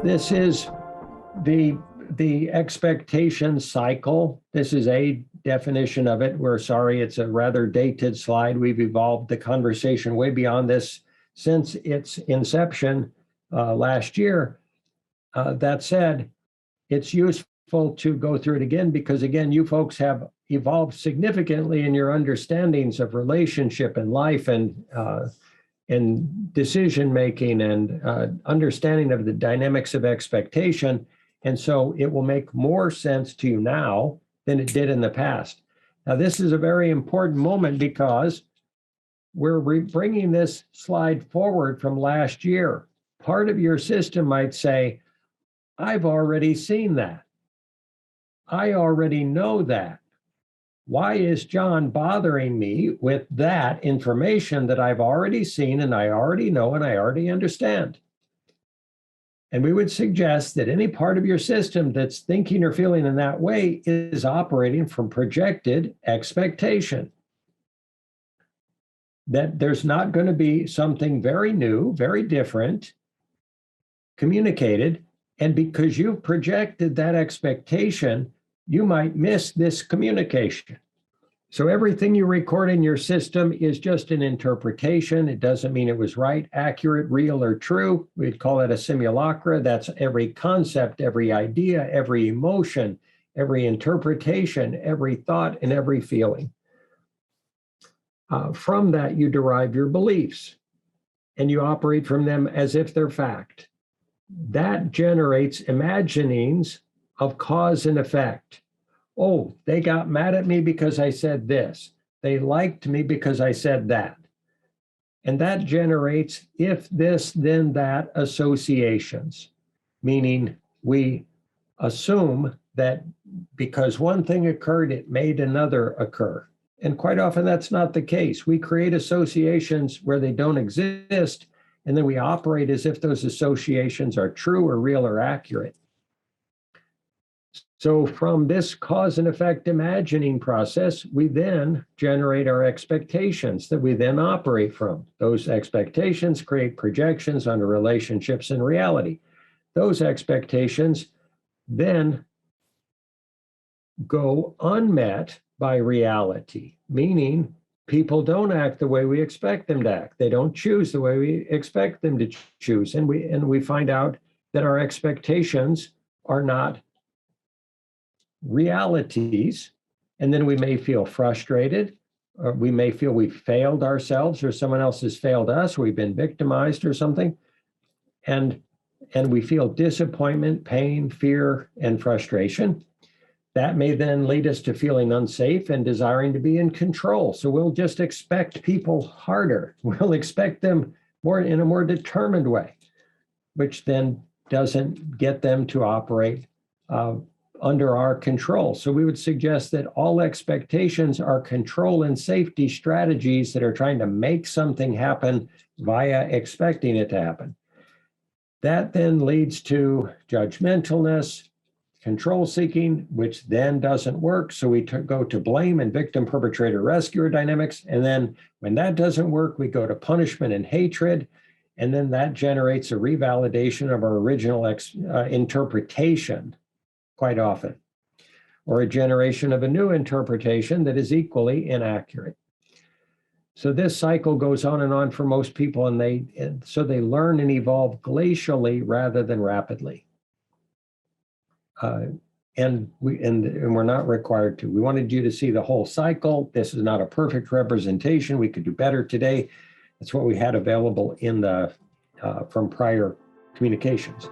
This is the expectation cycle. This is a definition of it. We're sorry, it's a rather dated slide. We've evolved the conversation way beyond this since its inception last year. That said, it's useful to go through it again because, again, you folks have evolved significantly in your understandings of relationship and life and decision making and understanding of the dynamics of expectation. And so it will make more sense to you now than it did in the past. Now, this is a very important moment because we're bringing this slide forward from last year. Part of your system might say, I've already seen that. I already know that. Why is John bothering me with that information that I've already seen and I already know and I already understand? And we would suggest that any part of your system that's thinking or feeling in that way is operating from projected expectation. That there's not going to be something very new, very different communicated. And because you've projected that expectation, you might miss this communication. So everything you record in your system is just an interpretation. It doesn't mean it was right, accurate, real, or true. We'd call it a simulacra. That's every concept, every idea, every emotion, every interpretation, every thought, and every feeling. From that, you derive your beliefs, and you operate from them as if they're fact. That generates imaginings of cause and effect. Oh, they got mad at me because I said this. They liked me because I said that. And that generates if this, then that associations, meaning we assume that because one thing occurred, it made another occur. And quite often that's not the case. We create associations where they don't exist, and then we operate as if those associations are true or real or accurate. So from this cause and effect imagining process, we then generate our expectations that we then operate from. Those expectations create projections onto relationships and reality. Those expectations then go unmet by reality, meaning people don't act the way we expect them to act. They don't choose the way we expect them to choose. And we find out that our expectations are not realities. And then we may feel frustrated, or we may feel we failed ourselves, or someone else has failed us, or we've been victimized or something. And we feel disappointment, pain, fear, and frustration. That may then lead us to feeling unsafe and desiring to be in control. So we'll just expect people harder. We'll expect them more in a more determined way, which then doesn't get them to operate under our control. So we would suggest that all expectations are control and safety strategies that are trying to make something happen via expecting it to happen. That then leads to judgmentalness, control seeking, which then doesn't work. So we go to blame and victim, perpetrator, rescuer dynamics. And then when that doesn't work, we go to punishment and hatred. And then that generates a revalidation of our original interpretation quite often, or a generation of a new interpretation that is equally inaccurate. So this cycle goes on and on for most people, and so they learn and evolve glacially rather than rapidly. And we're not required to. We wanted you to see the whole cycle. This is not a perfect representation. We could do better today. That's what we had available in the from prior communications.